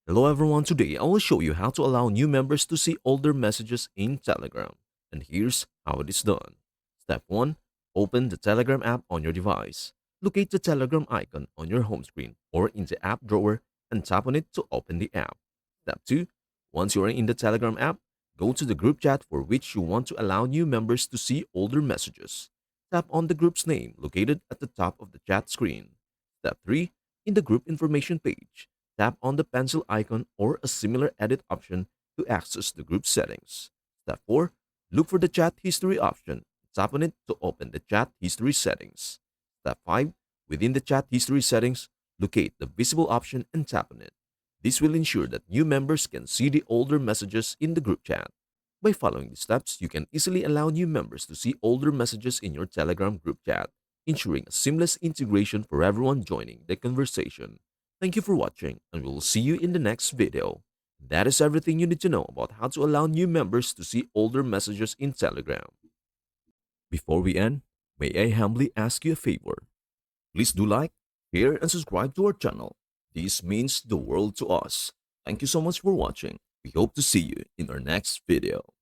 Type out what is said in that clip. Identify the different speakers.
Speaker 1: Hello everyone, today I will show you how to allow new members to see older messages in Telegram. And here's how it is done. Step 1. Open the Telegram app on your device. Locate the Telegram icon on your home screen or in the app drawer and tap on it to open the app. Step 2. Once you are in the Telegram app, go to the group chat for which you want to allow new members to see older messages. Tap on the group's name located at the top of the chat screen. Step 3. In the group information page, tap on the pencil icon or a similar edit option to access the group settings. Step 4. Look for the chat history option. Tap on it to open the chat history settings. Step 5. Within the chat history settings, locate the visible option and tap on it. This will ensure that new members can see the older messages in the group chat. By following these steps, you can easily allow new members to see older messages in your Telegram group chat, ensuring a seamless integration for everyone joining the conversation. Thank you for watching, and we will see you in the next video. That is everything you need to know about how to allow new members to see older messages in Telegram. Before we end, may I humbly ask you a favor? Please do like, share, and subscribe to our channel. This means the world to us. Thank you so much for watching. We hope to see you in our next video.